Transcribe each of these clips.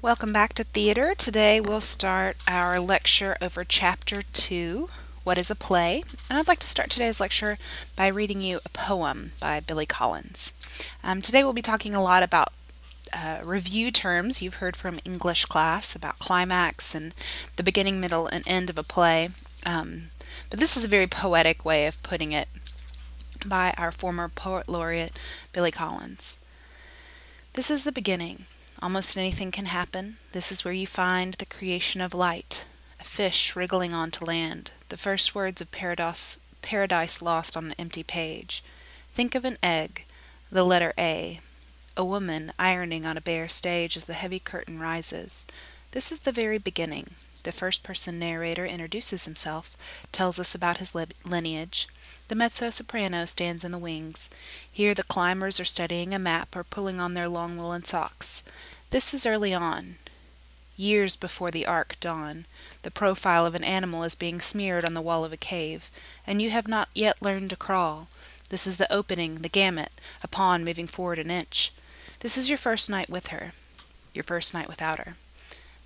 Welcome back to theater. Today we'll start our lecture over Chapter 2, What is a Play? And I'd like to start today's lecture by reading you a poem by Billy Collins. Today we'll be talking a lot about review terms you've heard from English class, about climax and the beginning, middle, and end of a play. But this is a very poetic way of putting it by our former poet laureate, Billy Collins. This is the beginning. Almost anything can happen. This is where you find the creation of light, a fish wriggling onto land, the first words of paradise lost on an empty page. Think of an egg, the letter A woman ironing on a bare stage as the heavy curtain rises. This is the very beginning. The first-person narrator introduces himself, tells us about his lineage. The mezzo-soprano stands in the wings. Here the climbers are studying a map or pulling on their long woolen socks. This is early on, years before the arc dawn. The profile of an animal is being smeared on the wall of a cave, and you have not yet learned to crawl. This is the opening, the gamut, a pawn moving forward an inch. This is your first night with her, your first night without her.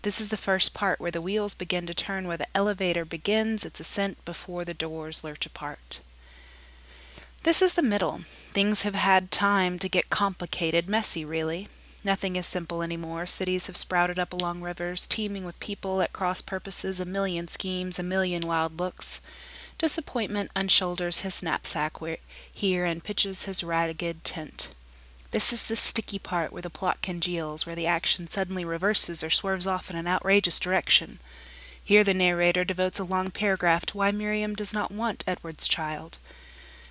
This is the first part where the wheels begin to turn, where the elevator begins its ascent before the doors lurch apart. This is the middle. Things have had time to get complicated, messy, really. Nothing is simple anymore. Cities have sprouted up along rivers, teeming with people at cross purposes, a million schemes, a million wild looks. Disappointment unshoulders his knapsack here and pitches his ragged tent. This is the sticky part where the plot congeals, where the action suddenly reverses or swerves off in an outrageous direction. Here the narrator devotes a long paragraph to why Miriam does not want Edward's child.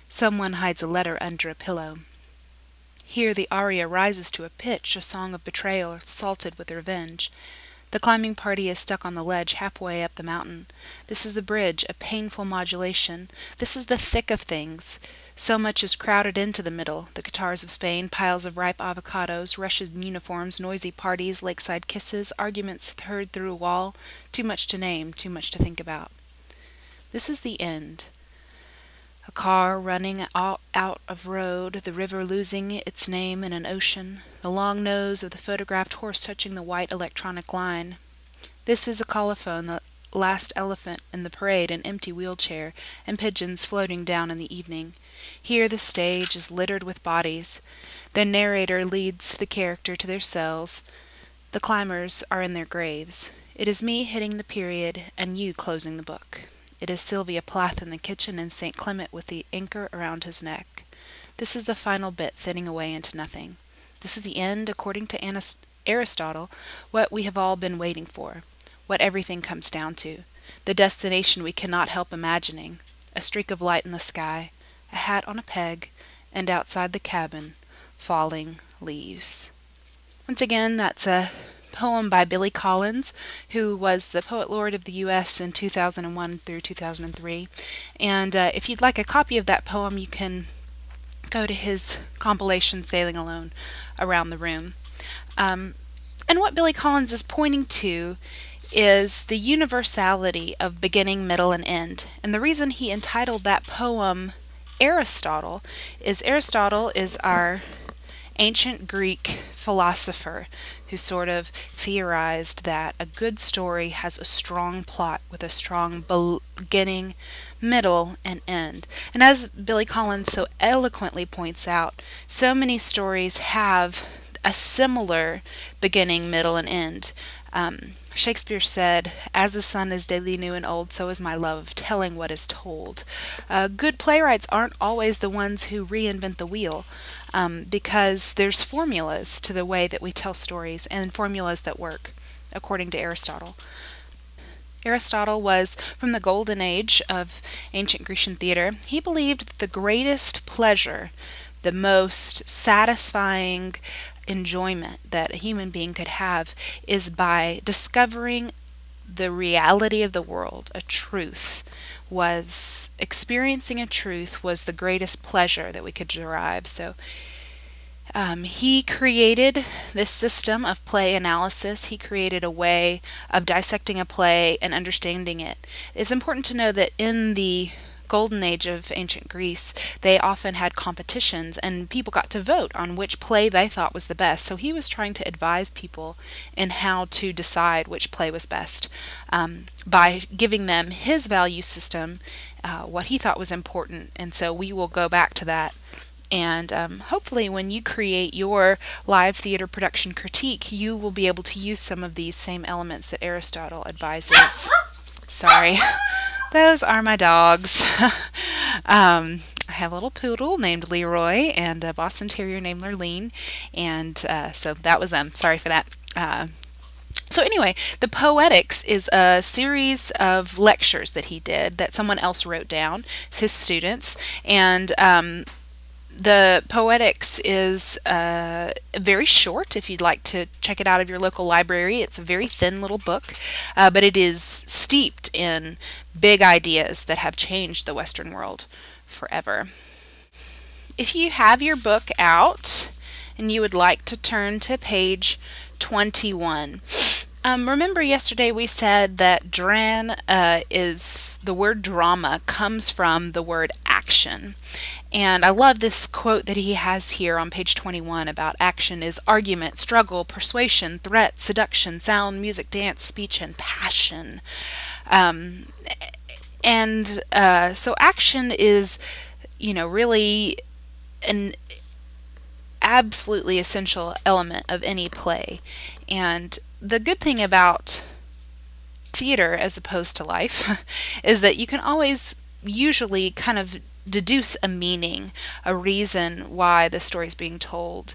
Someone hides a letter under a pillow. Here the aria rises to a pitch, a song of betrayal salted with revenge. The climbing party is stuck on the ledge halfway up the mountain. This is the bridge, a painful modulation. This is the thick of things. So much is crowded into the middle. The guitars of Spain, piles of ripe avocados, Russian uniforms, noisy parties, lakeside kisses, arguments heard through a wall. Too much to name, too much to think about. This is the end. A car running out of road, the river losing its name in an ocean, the long nose of the photographed horse touching the white electronic line. This is a colophon, the last elephant in the parade, an empty wheelchair, and pigeons floating down in the evening. Here the stage is littered with bodies. The narrator leads the character to their cells. The climbers are in their graves. It is me hitting the period, and you closing the book. It is Sylvia Plath in the kitchen and St. Clement with the anchor around his neck. This is the final bit thinning away into nothing. This is the end, according to Aristotle, what we have all been waiting for, what everything comes down to, the destination we cannot help imagining, a streak of light in the sky, a hat on a peg, and outside the cabin, falling leaves. Once again, that's a poem by Billy Collins, who was the Poet Laureate of the U.S. in 2001 through 2003. And if you'd like a copy of that poem, you can go to his compilation, Sailing Alone Around the Room. And what Billy Collins is pointing to is the universality of beginning, middle, and end. And the reason he entitled that poem Aristotle is our ancient Greek philosopher who sort of theorized that a good story has a strong plot with a strong beginning, middle, and end. And as Billy Collins so eloquently points out, so many stories have a similar beginning, middle, and end. Shakespeare said, "As the sun is daily new and old, so is my love of telling what is told." Good playwrights aren't always the ones who reinvent the wheel, because there's formulas to the way that we tell stories, and formulas that work, according to Aristotle. Aristotle was from the golden age of ancient Grecian theater. He believed that the greatest pleasure, the most satisfying enjoyment that a human being could have is by discovering the reality of the world, a truth. Experiencing a truth was the greatest pleasure that we could derive. So he created this system of play analysis. He created a way of dissecting a play and understanding it. It's important to know that in the golden age of ancient Greece, they often had competitions and people got to vote on which play they thought was the best. So he was trying to advise people in how to decide which play was best by giving them his value system, what he thought was important. And so we will go back to that. And hopefully when you create your live theater production critique, you will be able to use some of these same elements that Aristotle advises. Sorry, those are my dogs. I have a little poodle named Leroy and a Boston Terrier named Lurleen, and so that was them. Sorry for that. So anyway, the Poetics is a series of lectures that he did that someone else wrote down, it's his students, and the Poetics is very short. If you'd like to check it out of your local library, it's a very thin little book, but it is steeped in big ideas that have changed the Western world forever. If you have your book out and you would like to turn to page 21. Remember yesterday we said that dran is the word drama comes from the word action. And I love this quote that he has here on page 21 about action is argument, struggle, persuasion, threat, seduction, sound, music, dance, speech, and passion. So action is, really an absolutely essential element of any play. And the good thing about theater as opposed to life is that you can always usually kind of deduce a meaning, a reason why the story is being told.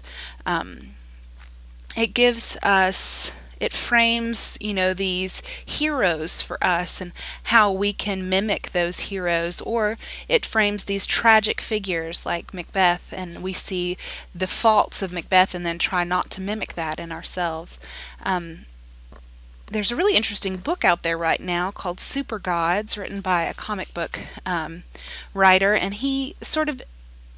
It gives us, it frames, these heroes for us and how we can mimic those heroes, or it frames these tragic figures like Macbeth, and we see the faults of Macbeth and then try not to mimic that in ourselves. There's a really interesting book out there right now called Super Gods, written by a comic book writer, and he sort of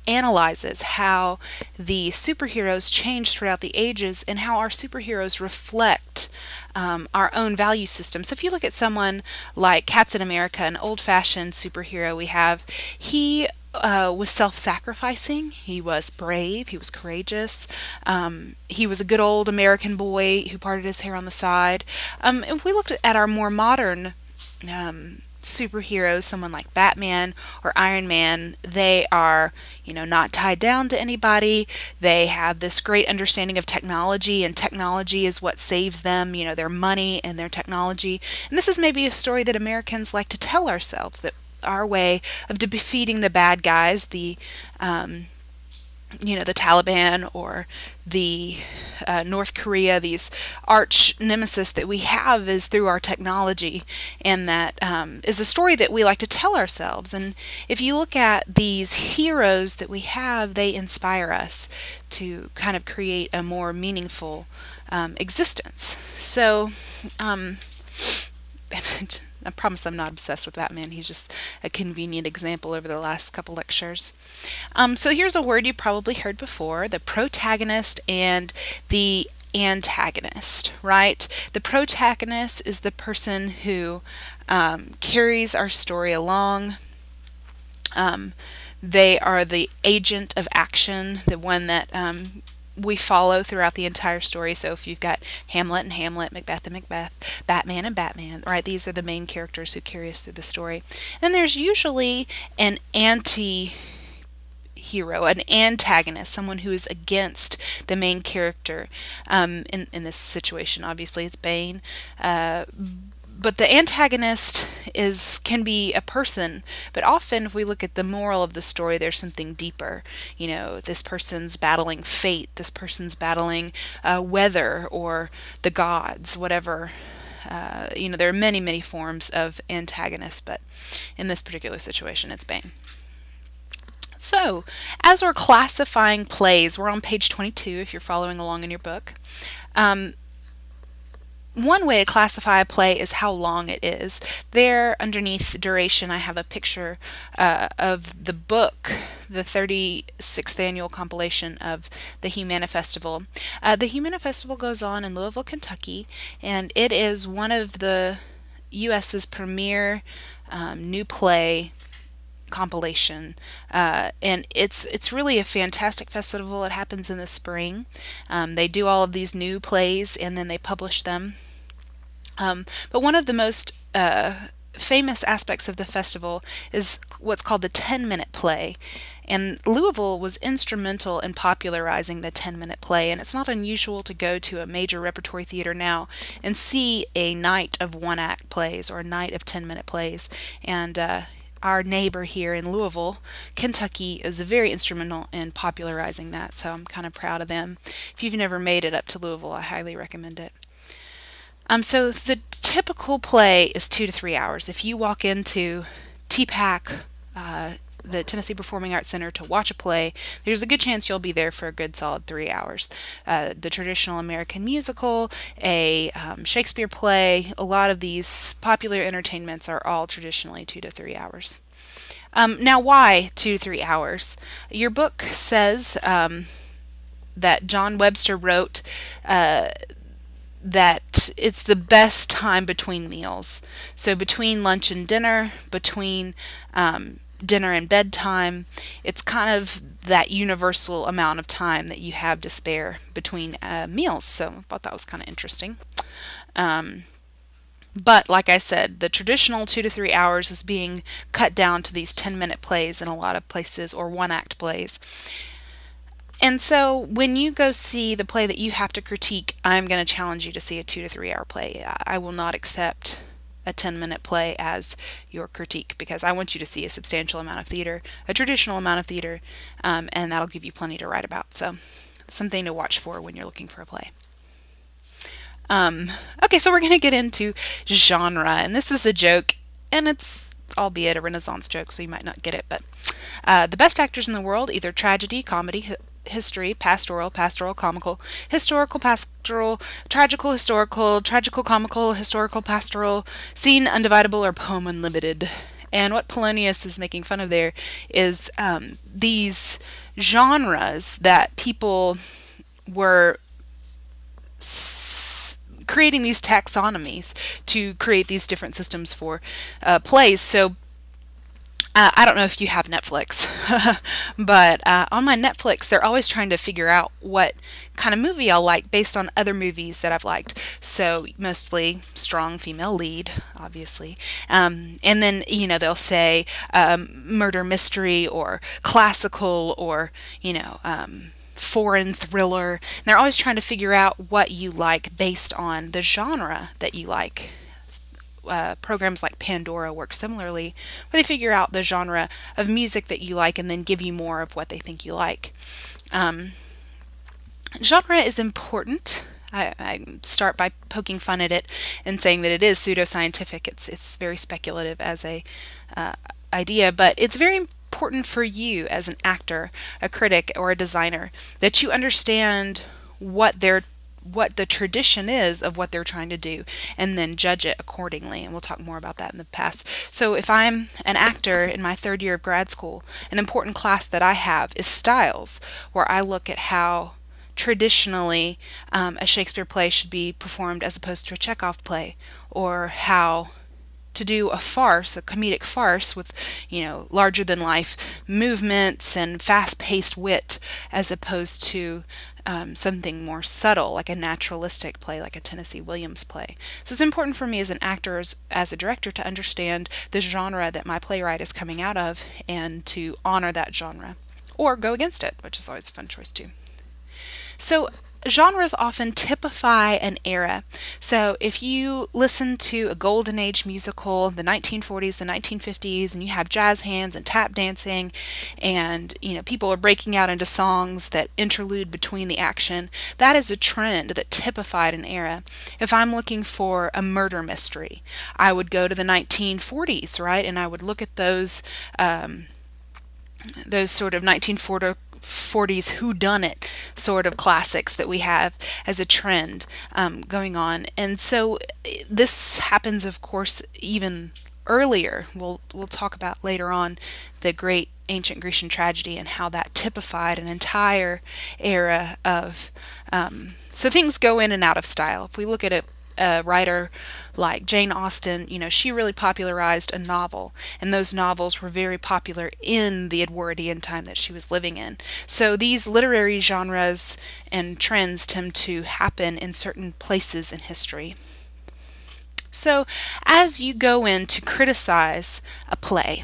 analyzes how the superheroes change throughout the ages and how our superheroes reflect our own value system. So if you look at someone like Captain America, an old-fashioned superhero we have, he was self-sacrificing, he was brave, he was courageous, he was a good old American boy who parted his hair on the side. If we looked at our more modern superheroes, someone like Batman or Iron Man, they are, not tied down to anybody. They have this great understanding of technology, and technology is what saves them, their money and their technology. And this is maybe a story that Americans like to tell ourselves, that our way of defeating the bad guys, the Taliban or the North Korea, these arch nemesis that we have, is through our technology, and that is a story that we like to tell ourselves. And if you look at these heroes that we have, they inspire us to kind of create a more meaningful existence. So I promise I'm not obsessed with Batman. He's just a convenient example over the last couple lectures. So here's a word you probably heard before, the protagonist and the antagonist, right? The protagonist is the person who carries our story along. They are the agent of action, the one that we follow throughout the entire story. So if you've got Hamlet and Hamlet, Macbeth and Macbeth, Batman and Batman, right? These are the main characters who carry us through the story. And there's usually an anti-hero, an antagonist, someone who is against the main character. In this situation, obviously, it's Bane. But the antagonist can be a person, but often if we look at the moral of the story, there's something deeper. This person's battling fate, this person's battling weather or the gods, whatever. There are many, many forms of antagonists, but in this particular situation, it's Bane. So, as we're classifying plays, we're on page 22 if you're following along in your book. One way to classify a play is how long it is. There, underneath duration, I have a picture of the book, the 36th annual compilation of the Humana Festival. The Humana Festival goes on in Louisville, Kentucky, and it is one of the U.S.'s premier new play compilation, and it's really a fantastic festival. It happens in the spring. They do all of these new plays and then they publish them. But one of the most famous aspects of the festival is what's called the 10-minute play. And Louisville was instrumental in popularizing the 10-minute play, and it's not unusual to go to a major repertory theater now and see a night of one-act plays or a night of 10-minute plays. And our neighbor here in Louisville, Kentucky, is very instrumental in popularizing that, so I'm kind of proud of them. If you've never made it up to Louisville, I highly recommend it. So the typical play is 2 to 3 hours. If you walk into TPAC, the Tennessee Performing Arts Center, to watch a play, there's a good chance you'll be there for a good solid 3 hours. The traditional American musical, a Shakespeare play, a lot of these popular entertainments are all traditionally 2 to 3 hours. Now, why 2 to 3 hours? Your book says that John Webster wrote that it's the best time between meals. So between lunch and dinner, between dinner and bedtime, it's kind of that universal amount of time that you have to spare between meals. So I thought that was kind of interesting. But like I said, the traditional 2 to 3 hours is being cut down to these 10-minute plays in a lot of places, or one-act plays. And so when you go see the play that you have to critique, I'm going to challenge you to see a 2 to 3 hour play. I will not accept a 10-minute play as your critique, because I want you to see a substantial amount of theater, a traditional amount of theater, and that'll give you plenty to write about. So something to watch for when you're looking for a play. Okay, so we're going to get into genre, and this is a joke, and it's albeit a Renaissance joke, so you might not get it, but the best actors in the world, either tragedy, comedy, history, pastoral, pastoral, comical, historical, pastoral, tragical, historical, tragical, comical, historical, pastoral, scene, undividable, or poem unlimited. And what Polonius is making fun of there is these genres that people were creating these taxonomies to create these different systems for plays. So I don't know if you have Netflix, but on my Netflix, they're always trying to figure out what kind of movie I'll like based on other movies that I've liked. So mostly strong female lead, obviously. And then, you know, they'll say murder mystery or classical or, you know, foreign thriller. And they're always trying to figure out what you like based on the genre that you like. Programs like Pandora work similarly, where they figure out the genre of music that you like and then give you more of what they think you like. Genre is important. I start by poking fun at it and saying that it is pseudoscientific. It's very speculative as a idea, but it's very important for you as an actor, a critic, or a designer that you understand what the tradition is of what they're trying to do, and then judge it accordingly. And we'll talk more about that in the past. So if I'm an actor in my 3rd year of grad school, an important class that I have is styles, where I look at how traditionally a Shakespeare play should be performed as opposed to a Chekhov play, or how to do a farce, a comedic farce with, you know, larger than life movements and fast-paced wit, as opposed to something more subtle, like a naturalistic play, like a Tennessee Williams play. So it's important for me as an actor, as a director, to understand the genre that my playwright is coming out of and to honor that genre, or go against it, which is always a fun choice too. So genres often typify an era. So if you listen to a golden age musical, the 1940s, the 1950s, and you have jazz hands and tap dancing, and you know, people are breaking out into songs that interlude between the action, that is a trend that typified an era. If I'm looking for a murder mystery, I would go to the 1940s, right? And I would look at those sort of 1940s whodunit sort of classics that we have as a trend going on. And so this happens, of course, even earlier. We'll talk about later on the great ancient Grecian tragedy and how that typified an entire era of so things go in and out of style. If we look at a writer like Jane Austen, she really popularized a novel, and those novels were very popular in the Edwardian time that she was living in. So these literary genres and trends tend to happen in certain places in history. So as you go in to criticize a play,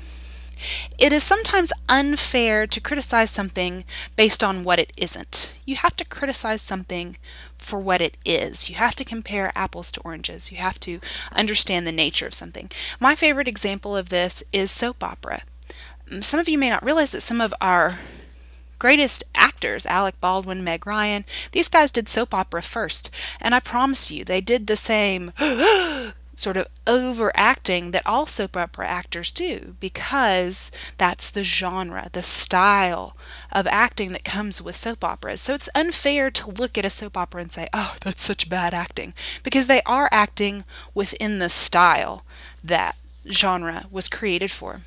it is sometimes unfair to criticize something based on what it isn't. You have to criticize something for what it is. You have to compare apples to oranges. You have to understand the nature of something. My favorite example of this is soap opera. Some of you may not realize that some of our greatest actors, Alec Baldwin, Meg Ryan, these guys did soap opera first. And I promise you, they did the same sort of overacting that all soap opera actors do, because that's the genre, the style of acting that comes with soap operas. So it's unfair to look at a soap opera and say, oh, that's such bad acting, because they are acting within the style that genre was created for.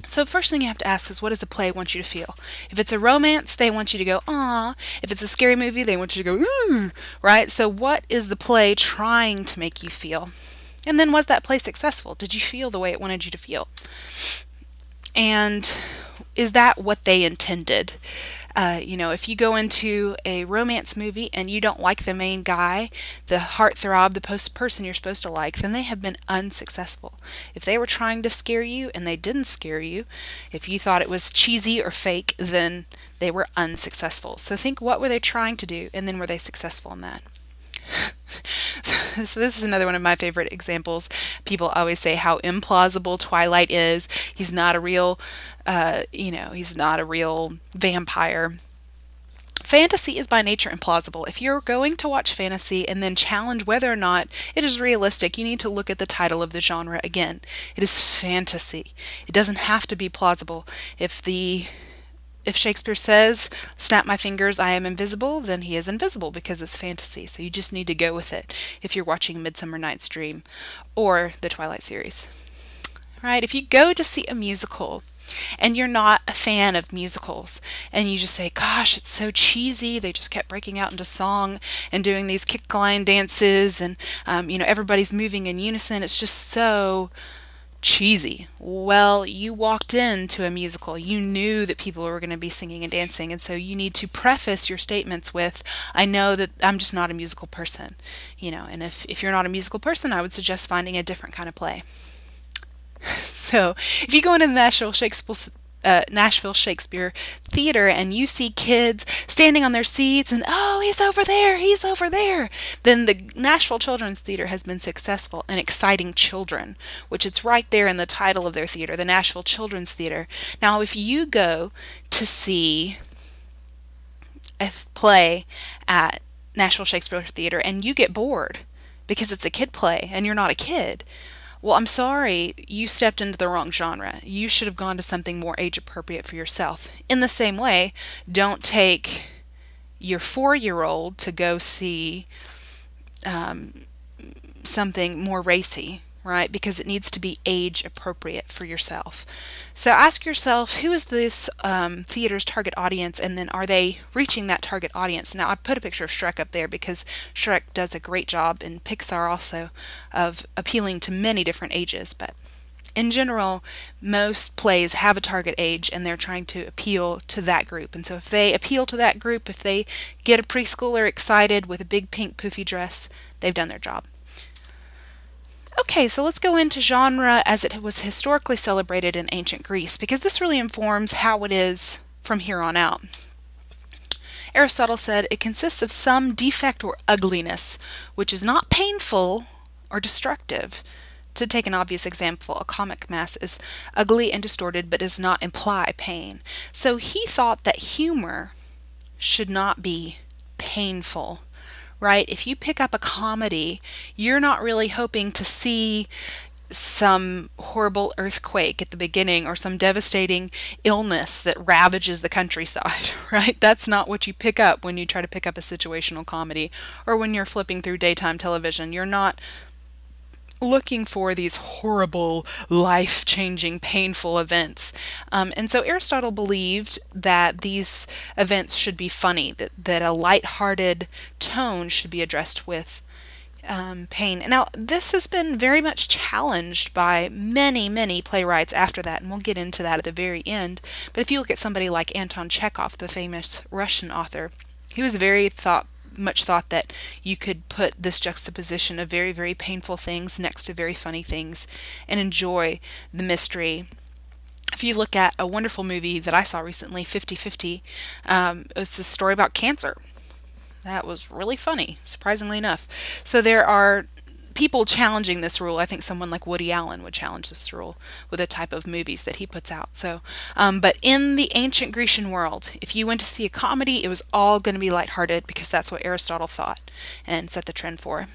So first thing you have to ask is, what does the play want you to feel? If it's a romance, they want you to go, "Aw." If it's a scary movie, they want you to go, "Ooh," right? So what is the play trying to make you feel? And then was that play successful? Did you feel the way it wanted you to feel? And is that what they intended? If you go into a romance movie and you don't like the main guy, the heartthrob, the person you're supposed to like, then they have been unsuccessful. If they were trying to scare you and they didn't scare you, if you thought it was cheesy or fake, then they were unsuccessful. So think, what were they trying to do, and then were they successful in that? So this is another one of my favorite examples. People always say how implausible Twilight is. He's not a real, he's not a real vampire. Fantasy is by nature implausible. If you're going to watch fantasy and then challenge whether or not it is realistic, you need to look at the title of the genre again. It is fantasy. It doesn't have to be plausible. If Shakespeare says, "Snap my fingers, I am invisible," then he is invisible, because it's fantasy. So you just need to go with it if you're watching Midsummer Night's Dream or the Twilight series. Right? If you go to see a musical and you're not a fan of musicals, and you just say, "Gosh, it's so cheesy. They just kept breaking out into song and doing these kick line dances, and everybody's moving in unison. It's just so cheesy." Well, you walked into a musical. You knew that people were going to be singing and dancing, and so you need to preface your statements with, "I know that I'm just not a musical person." And if you're not a musical person, I would suggest finding a different kind of play. So if you go into the Nashville Shakespeare Theater and you see kids standing on their seats and, "Oh, he's over there," then the Nashville Children's Theater has been successful in exciting children, which it's right there in the title of their theater, the Nashville Children's Theater. Now, if you go to see a play at Nashville Shakespeare Theater and you get bored because it's a kid play and you're not a kid, well, I'm sorry, you stepped into the wrong genre. You should have gone to something more age appropriate for yourself. In the same way, don't take your 4-year-old to go see something more racy, right? Because it needs to be age appropriate for yourself. So ask yourself, who is this theater's target audience, and then are they reaching that target audience? Now, I put a picture of Shrek up there because Shrek does a great job, and Pixar also, of appealing to many different ages. But in general, most plays have a target age, and they're trying to appeal to that group. And so if they appeal to that group, if they get a preschooler excited with a big pink poofy dress, they've done their job. Okay, so let's go into genre as it was historically celebrated in ancient Greece, because this really informs how it is from here on out. Aristotle said it consists of some defect or ugliness, which is not painful or destructive. To take an obvious example, a comic mask is ugly and distorted but does not imply pain. So he thought that humor should not be painful. Right? If you pick up a comedy, you're not really hoping to see some horrible earthquake at the beginning or some devastating illness that ravages the countryside, right? That's not what you pick up when you try to pick up a situational comedy, or when you're flipping through daytime television. You're not looking for these horrible, life-changing, painful events. And so Aristotle believed that these events should be funny, that a light-hearted tone should be addressed with pain. Now, this has been very much challenged by many, many playwrights after that, and we'll get into that at the very end. But if you look at somebody like Anton Chekhov, the famous Russian author, he was very much thought that you could put this juxtaposition of very, very painful things next to very funny things and enjoy the mystery. If you look at a wonderful movie that I saw recently, 50-50, it's a story about cancer. That was really funny, surprisingly enough. So there are people challenging this rule. I think someone like Woody Allen would challenge this rule with the type of movies that he puts out. So, but in the ancient Grecian world, if you went to see a comedy, it was all going to be lighthearted because that's what Aristotle thought and set the trend for.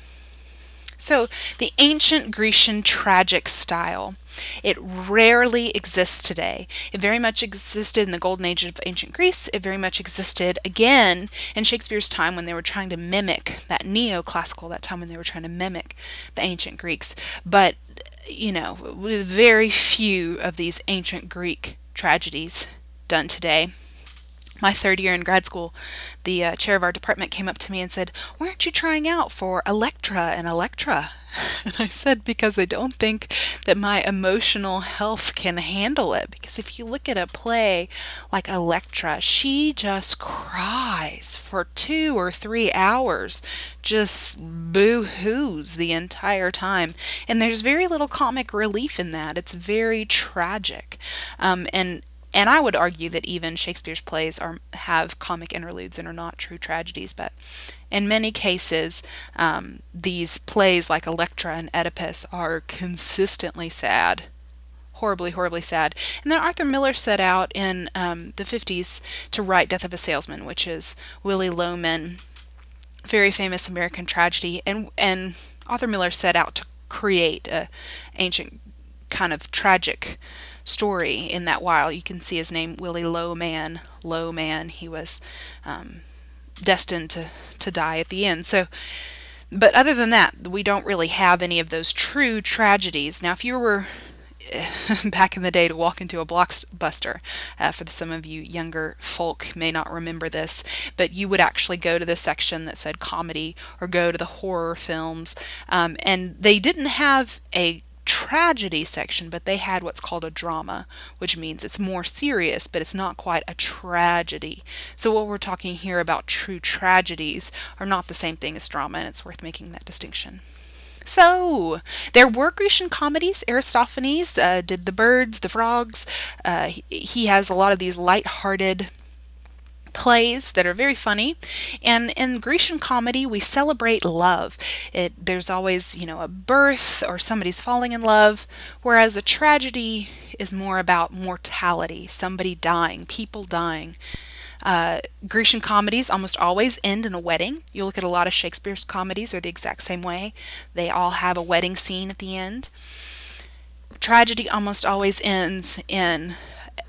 So the ancient Grecian tragic style, it rarely exists today. It very much existed in the golden age of ancient Greece. It very much existed again in Shakespeare's time when they were trying to mimic that neoclassical, that time when they were trying to mimic the ancient Greeks. But, you know, with very few of these ancient Greek tragedies done today. My third year in grad school, the chair of our department came up to me and said, "Why aren't you trying out for Electra and Electra?" And I said, because I don't think that my emotional health can handle it. Because if you look at a play like Electra, she just cries for 2 or 3 hours, just boo-hoos the entire time. And there's very little comic relief in that. It's very tragic. And I would argue that even Shakespeare's plays have comic interludes and are not true tragedies, but in many cases, these plays like Electra and Oedipus are consistently sad. Horribly, horribly sad. And then Arthur Miller set out in the 50s to write Death of a Salesman, which is Willy Loman, very famous American tragedy. And Arthur Miller set out to create an ancient kind of tragic story in that while you can see his name, Willy Loman, he was destined to die at the end. So, but other than that, we don't really have any of those true tragedies. Now, if you were back in the day to walk into a Blockbuster, for some of you younger folk may not remember this, but you would actually go to the section that said comedy or go to the horror films, and they didn't have a tragedy section, but they had what's called a drama, which means it's more serious, but it's not quite a tragedy. So what we're talking here about true tragedies are not the same thing as drama, and it's worth making that distinction. So there were Grecian comedies. Aristophanes did the birds, the frogs. He has a lot of these light-hearted plays that are very funny, and in Grecian comedy we celebrate love. There's always, you know, a birth or somebody's falling in love, whereas a tragedy is more about mortality, somebody dying, people dying. Grecian comedies almost always end in a wedding. You look at a lot of Shakespeare's comedies are the exact same way. They all have a wedding scene at the end. Tragedy almost always ends in,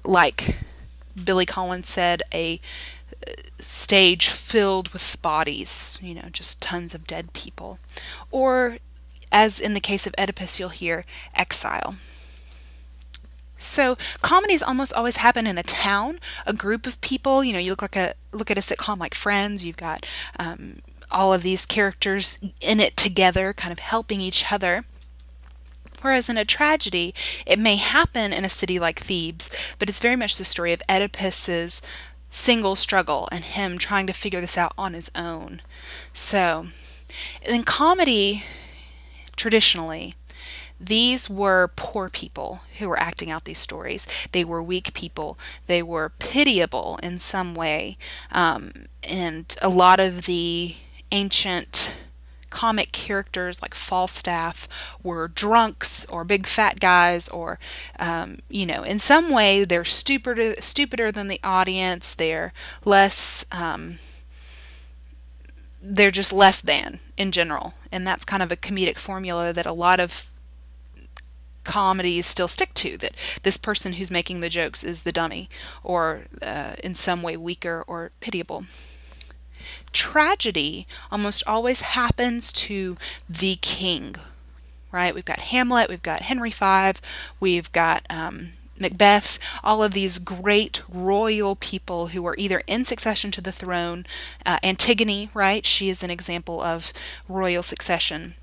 like Billy Collins said, a stage filled with bodies, you know, just tons of dead people. Or, as in the case of Oedipus, you'll hear exile. So comedies almost always happen in a town, a group of people. You know, you look at a sitcom like Friends, you've got all of these characters in it together, kind of helping each other. Whereas in a tragedy, it may happen in a city like Thebes, but it's very much the story of Oedipus's single struggle and him trying to figure this out on his own. So, in comedy, traditionally, these were poor people who were acting out these stories. They were weak people. They were pitiable in some way. And a lot of the ancient comic characters like Falstaff were drunks or big fat guys, or you know, in some way they're stupider than the audience. They're less they're just less than in general, and that's kind of a comedic formula that a lot of comedies still stick to, that this person who's making the jokes is the dummy, or in some way weaker or pitiable. Tragedy almost always happens to the king, right? We've got Hamlet, we've got Henry V, we've got Macbeth, all of these great royal people who are either in succession to the throne. Antigone, right? She is an example of royal succession.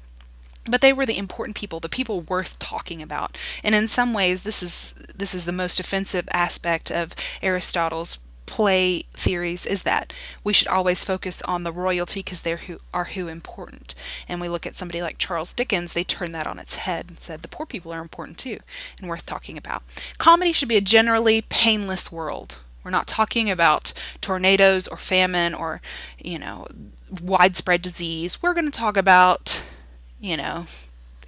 But they were the important people, the people worth talking about. And in some ways, this is the most offensive aspect of Aristotle's play theories, is that we should always focus on the royalty because they're who important. And we look at somebody like Charles Dickens, they turned that on its head and said the poor people are important too and worth talking about. Comedy should be a generally painless world. We're not talking about tornadoes or famine or, widespread disease. We're going to talk about, the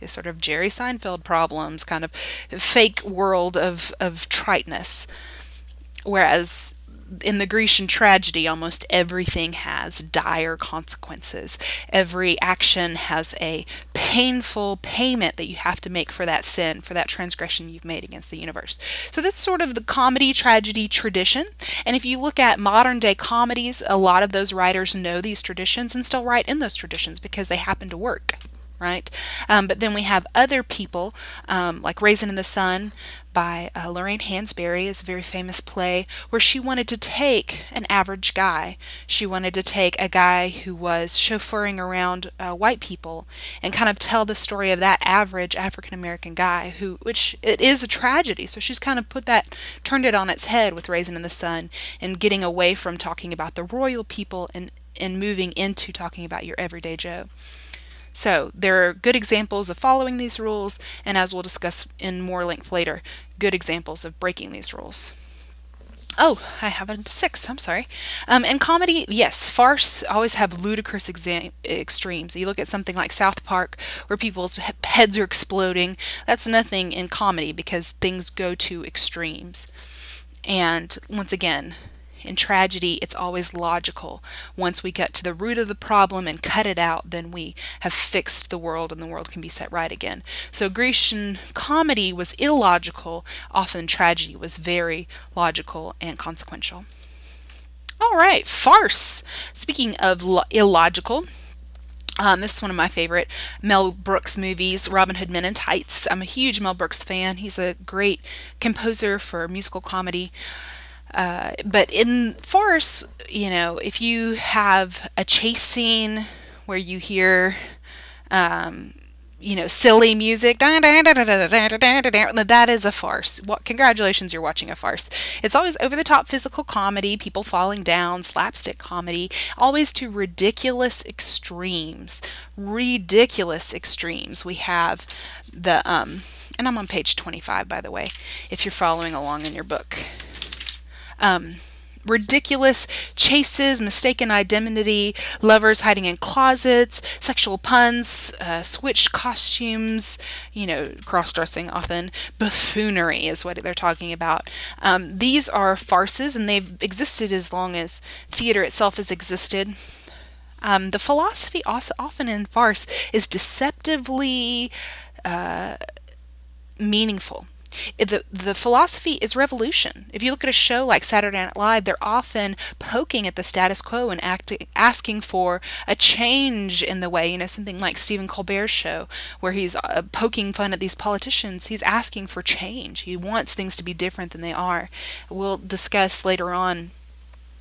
sort of Jerry Seinfeld problems, kind of fake world of triteness. Whereas in the Grecian tragedy, almost everything has dire consequences. Every action has a painful payment that you have to make for that sin, for that transgression you've made against the universe. So that's sort of the comedy tragedy tradition. And if you look at modern day comedies, a lot of those writers know these traditions and still write in those traditions because they happen to work. Right? But then we have other people, like Raisin in the Sun by Lorraine Hansberry is a very famous play where she wanted to take an average guy. She wanted to take a guy who was chauffeuring around white people and kind of tell the story of that average African American guy which it is a tragedy. So she's kind of turned it on its head with Raisin in the Sun and getting away from talking about the royal people and moving into talking about your everyday Joe. So there are good examples of following these rules, and as we'll discuss in more length later, good examples of breaking these rules. Oh, I have a 6, I'm sorry. In comedy, yes, farce always have ludicrous extremes. You look at something like South Park, where people's heads are exploding. That's nothing in comedy because things go to extremes. And once again, in tragedy, it's always logical. Once we get to the root of the problem and cut it out, then we have fixed the world and the world can be set right again. So Grecian comedy was illogical. Often tragedy was very logical and consequential. All right, farce. Speaking of illogical, this is one of my favorite Mel Brooks movies, Robin Hood Men in Tights. I'm a huge Mel Brooks fan. He's a great composer for musical comedy. But in farce, if you have a chase scene where you hear, silly music, that is a farce. Congratulations, you're watching a farce. It's always over-the-top physical comedy, people falling down, slapstick comedy, always to ridiculous extremes. Ridiculous extremes. We have the, and I'm on page 25, by the way, if you're following along in your book. Ridiculous chases, mistaken identity, lovers hiding in closets, sexual puns, switched costumes, cross-dressing often, buffoonery is what they're talking about. These are farces, and they've existed as long as theater itself has existed. The philosophy also often in farce is deceptively meaningful. The philosophy is revolution. If you look at a show like Saturday Night Live, they're often poking at the status quo and asking for a change in the way, something like Stephen Colbert's show, where he's poking fun at these politicians. He's asking for change. He wants things to be different than they are. We'll discuss later on,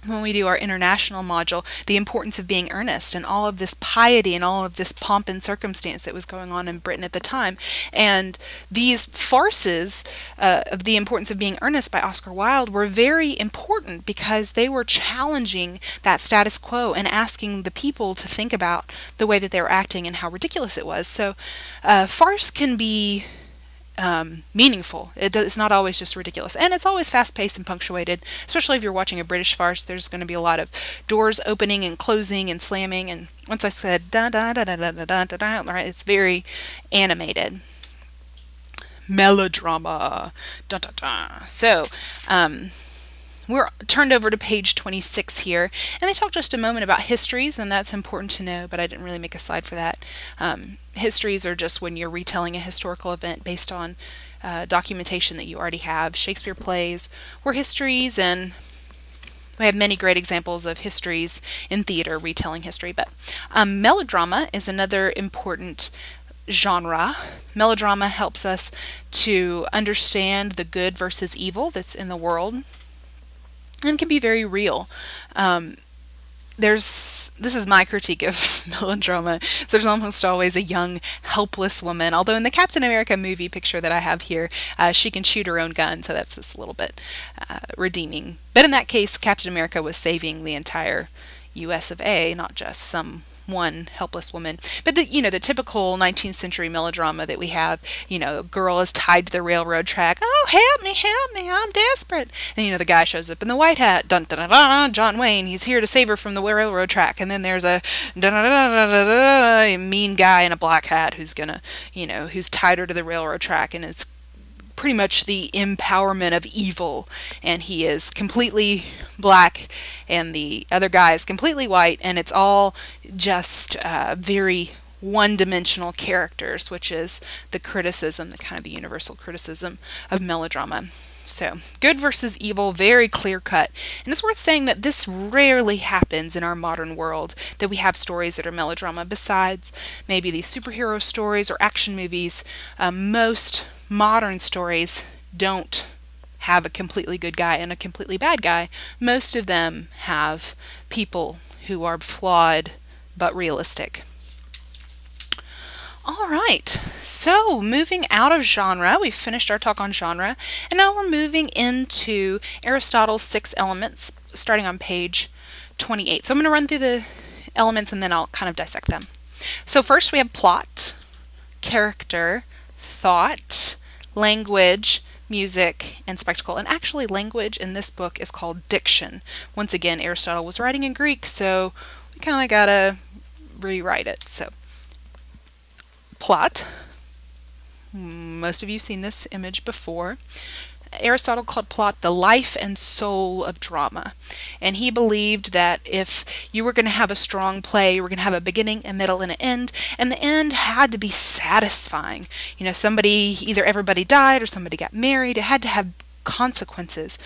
when we do our international module, the importance of being earnest and all of this piety and all of this pomp and circumstance that was going on in Britain at the time. And these farces of the importance of being earnest by Oscar Wilde were very important because they were challenging that status quo and asking the people to think about the way that they were acting and how ridiculous it was. So farce can be meaningful. It's not always just ridiculous. And it's always fast-paced and punctuated, especially if you're watching a British farce. There's going to be a lot of doors opening and closing and slamming. And once I said da-da-da-da-da-da-da-da, right, it's very animated. Melodrama. Da-da-da. So, we're turned over to page 26 here, and they talk just a moment about histories, and that's important to know, but I didn't really make a slide for that. Histories are just when you're retelling a historical event based on documentation that you already have. Shakespeare plays were histories, and we have many great examples of histories in theater retelling history. But melodrama is another important genre. Melodrama helps us to understand the good versus evil that's in the world, and can be very real. This is my critique of melodrama. So there's almost always a young, helpless woman. Although in the Captain America movie picture that I have here, she can shoot her own gun, so that's just a little bit redeeming. But in that case, Captain America was saving the entire U.S. of A., not just some one helpless woman. But the typical 19th century melodrama that we have, a girl is tied to the railroad track. Oh, help me, I'm desperate. And the guy shows up in the white hat, dun dun dun dun, John Wayne, he's here to save her from the railroad track. And then there's a dun dun dun dun dun dun, a mean guy in a black hat who's gonna, who's tied her to the railroad track and is pretty much the empowerment of evil, and he is completely black and the other guy is completely white, and it's all just very one-dimensional characters, which is the criticism, the kind of the universal criticism of melodrama. So, good versus evil, very clear-cut. And it's worth saying that this rarely happens in our modern world, that we have stories that are melodrama. Besides maybe these superhero stories or action movies, most modern stories don't have a completely good guy and a completely bad guy. Most of them have people who are flawed but realistic. All right, so moving out of genre, we've finished our talk on genre, and now we're moving into Aristotle's 6 elements, starting on page 28. So I'm going to run through the elements and then I'll kind of dissect them. So first we have plot, character, thought, language, music, and spectacle. And actually language in this book is called diction. Once again, Aristotle was writing in Greek, so we kind of got to rewrite it. So plot. Most of you have seen this image before. Aristotle called plot the life and soul of drama. And he believed that if you were going to have a strong play, you were going to have a beginning, a middle, and an end. And the end had to be satisfying. Either everybody died or somebody got married. It had to have consequences.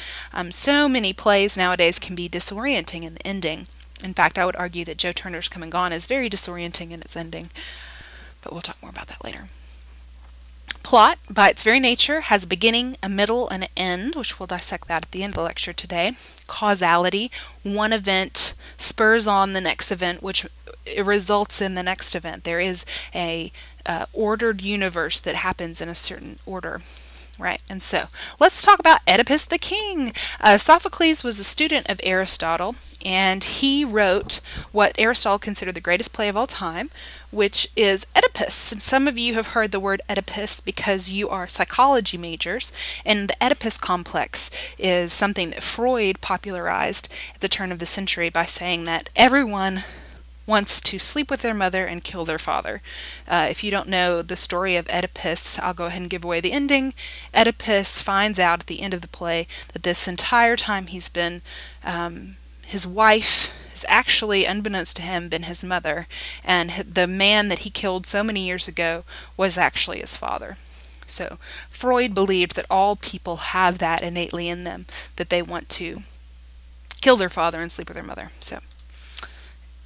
So many plays nowadays can be disorienting in the ending. In fact, I would argue that Joe Turner's Come and Gone is very disorienting in its ending. But we'll talk more about that later. Plot, by its very nature, has a beginning, a middle, and an end, which we'll dissect that at the end of the lecture today. Causality, one event spurs on the next event, which results in the next event. There is a ordered universe that happens in a certain order. Right, and so let's talk about Oedipus the King. Sophocles was a student of Aristotle, and he wrote what Aristotle considered the greatest play of all time, which is Oedipus. And some of you have heard the word Oedipus because you are psychology majors, and the Oedipus complex is something that Freud popularized at the turn of the century by saying that everyone wants to sleep with their mother and kill their father. If you don't know the story of Oedipus, I'll go ahead and give away the ending. Oedipus finds out at the end of the play that this entire time he's been, his wife has actually, unbeknownst to him, been his mother, and the man that he killed so many years ago was actually his father. So Freud believed that all people have that innately in them, that they want to kill their father and sleep with their mother. So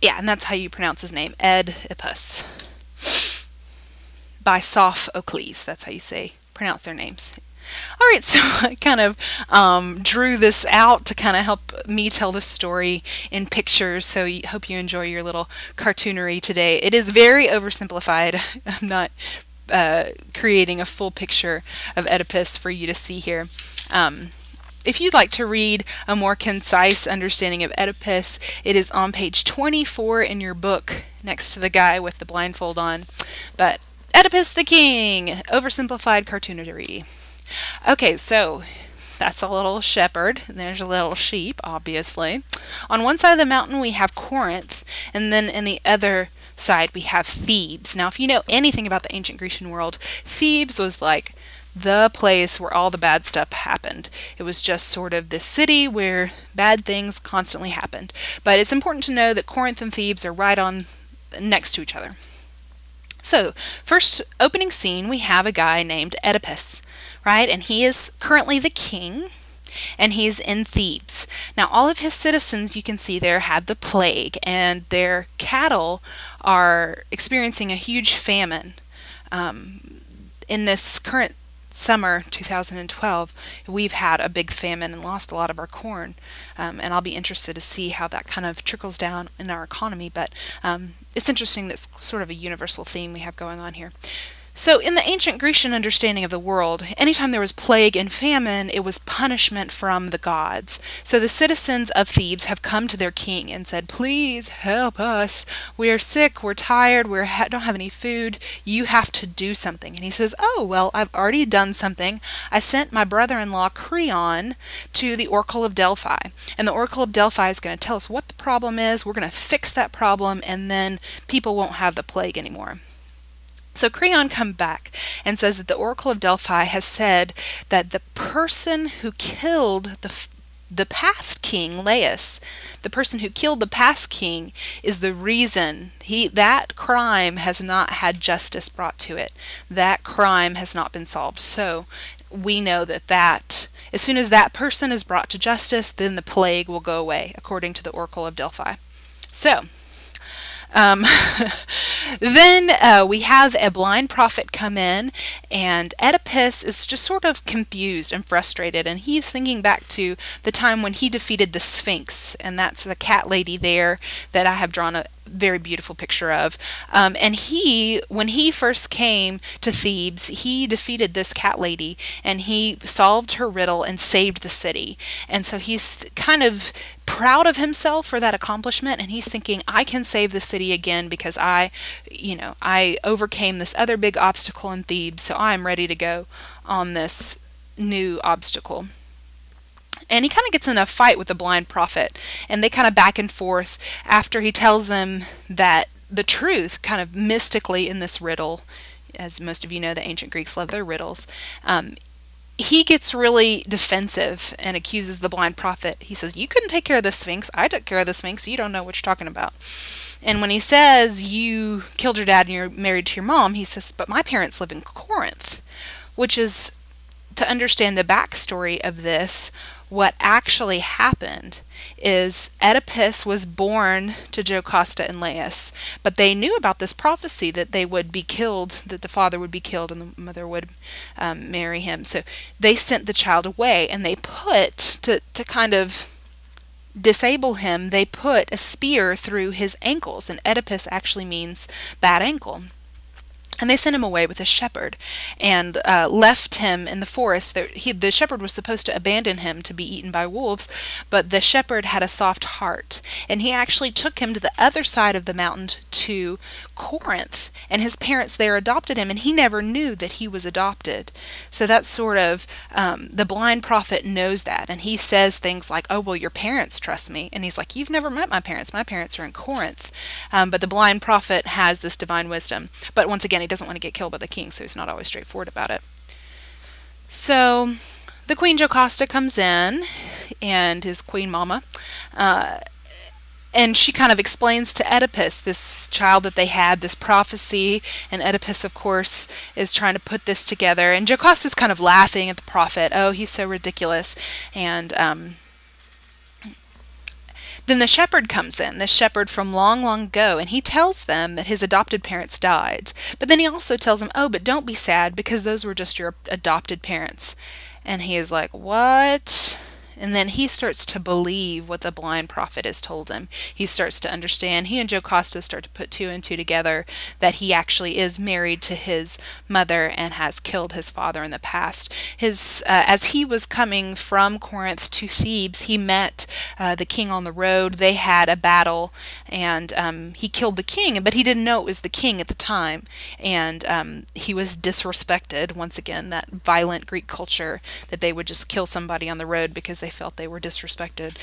yeah, and that's how you pronounce his name, Oedipus. By Sophocles, that's how you pronounce their names. All right, so I kind of drew this out to kind of help me tell the story in pictures, so I hope you enjoy your little cartoonery today. It is very oversimplified. I'm not creating a full picture of Oedipus for you to see here. If you'd like to read a more concise understanding of Oedipus, it is on page 24 in your book next to the guy with the blindfold on. But Oedipus the King, oversimplified cartoonery. Okay, so that's a little shepherd, and there's a little sheep, obviously. On one side of the mountain we have Corinth, and then in the other side we have Thebes. Now, if you know anything about the ancient Grecian world, Thebes was like the place where all the bad stuff happened. It was just sort of this city where bad things constantly happened. But it's important to know that Corinth and Thebes are right on next to each other. So, first opening scene, we have a guy named Oedipus, right? And he is currently the king, and he's in Thebes. Now, all of his citizens, you can see there, had the plague, and their cattle are experiencing a huge famine. In this current summer 2012, we've had a big famine and lost a lot of our corn. And I'll be interested to see how that kind of trickles down in our economy. But it's interesting that's sort of a universal theme we have going on here. So in the ancient Grecian understanding of the world, anytime there was plague and famine, it was punishment from the gods. So the citizens of Thebes have come to their king and said, please help us. We are sick, we're tired, we don't have any food. You have to do something. And he says, oh, well, I've already done something. I sent my brother-in-law Creon to the Oracle of Delphi. And the Oracle of Delphi is going to tell us what the problem is. We're going to fix that problem, and then people won't have the plague anymore. So Creon comes back and says that the Oracle of Delphi has said that the person who killed the past king, Laius, the person who killed the past king, is the reason that crime has not had justice brought to it. That crime has not been solved. So we know that as soon as that person is brought to justice, then the plague will go away, according to the Oracle of Delphi. So then we have a blind prophet come in, and Oedipus is just sort of confused and frustrated, and he's thinking back to the time when he defeated the Sphinx, and that's the cat lady there that I have drawn a very beautiful picture of. And when he first came to Thebes, he defeated this cat lady, and he solved her riddle and saved the city. And so he's kind of proud of himself for that accomplishment, and he's thinking, I can save the city again because I overcame this other big obstacle in Thebes, so I'm ready to go on this new obstacle. And he kind of gets in a fight with the blind prophet, and they kind of back and forth after he tells him that the truth kind of mystically in this riddle. As most of you know, the ancient Greeks love their riddles. He gets really defensive and accuses the blind prophet. He says, you couldn't take care of the Sphinx. I took care of the Sphinx. You don't know what you're talking about. And when he says, you killed your dad and you're married to your mom, he says, but my parents live in Corinth, which is, to understand the backstory of this, what actually happened is Oedipus was born to Jocasta and Laius, but they knew about this prophecy that they would be killed, that the father would be killed and the mother would marry him. So they sent the child away, and they put, to kind of disable him, they put a spear through his ankles, and Oedipus actually means bad ankle. And they sent him away with a shepherd and left him in the forest. The shepherd was supposed to abandon him to be eaten by wolves, but the shepherd had a soft heart, and he actually took him to the other side of the mountain to Corinth, and his parents there adopted him, and he never knew that he was adopted. So that's sort of, the blind prophet knows that, and he says things like, oh, well, your parents trust me. And he's like, you've never met my parents. My parents are in Corinth. But the blind prophet has this divine wisdom. But once again, he doesn't want to get killed by the king, so he's not always straightforward about it. So the Queen Jocasta comes in, and his queen mama, and she kind of explains to Oedipus this child that they had, this prophecy, and Oedipus, of course, is trying to put this together, and Jocasta's kind of laughing at the prophet. Oh, he's so ridiculous. And then the shepherd comes in, this shepherd from long, long ago, and he tells them that his adopted parents died. But then he also tells them, oh, but don't be sad, because those were just your adopted parents. And he is like, what? And then he starts to believe what the blind prophet has told him. He starts to understand. He and Jocasta start to put two and two together, that he actually is married to his mother and has killed his father in the past. As he was coming from Corinth to Thebes, he met the king on the road. They had a battle, and he killed the king, but he didn't know it was the king at the time. And he was disrespected. Once again, that violent Greek culture that they would just kill somebody on the road because they felt they were disrespected.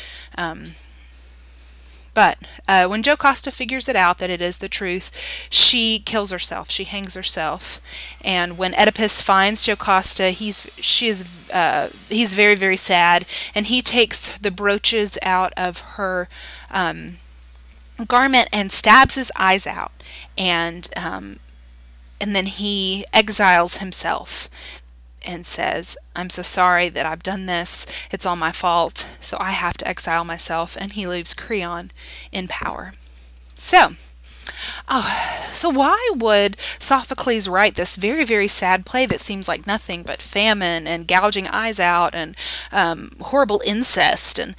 But when Jocasta figures it out that it is the truth, she kills herself. She hangs herself. And when Oedipus finds Jocasta, he's very, very sad, and he takes the brooches out of her garment and stabs his eyes out, and then he exiles himself and says, I'm so sorry that I've done this. It's all my fault. So I have to exile myself. And he leaves Creon in power. So Oh, so why would Sophocles write this very, very sad play that seems like nothing but famine and gouging eyes out and horrible incest? And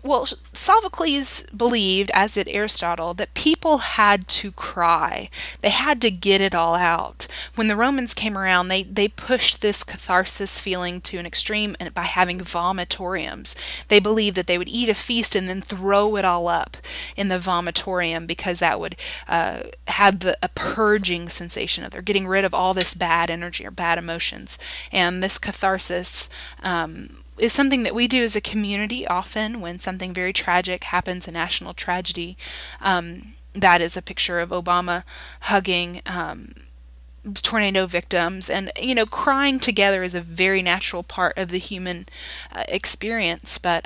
well, Sophocles believed, as did Aristotle, that people had to cry. They had to get it all out. When the Romans came around, they pushed this catharsis feeling to an extreme and by having vomitoriums. They believed that they would eat a feast and then throw it all up in the vomitorium because that would have a purging sensation of they're getting rid of all this bad energy or bad emotions. And this catharsis is something that we do as a community often when something very tragic happens, a national tragedy. That is a picture of Obama hugging tornado victims, and crying together is a very natural part of the human experience. But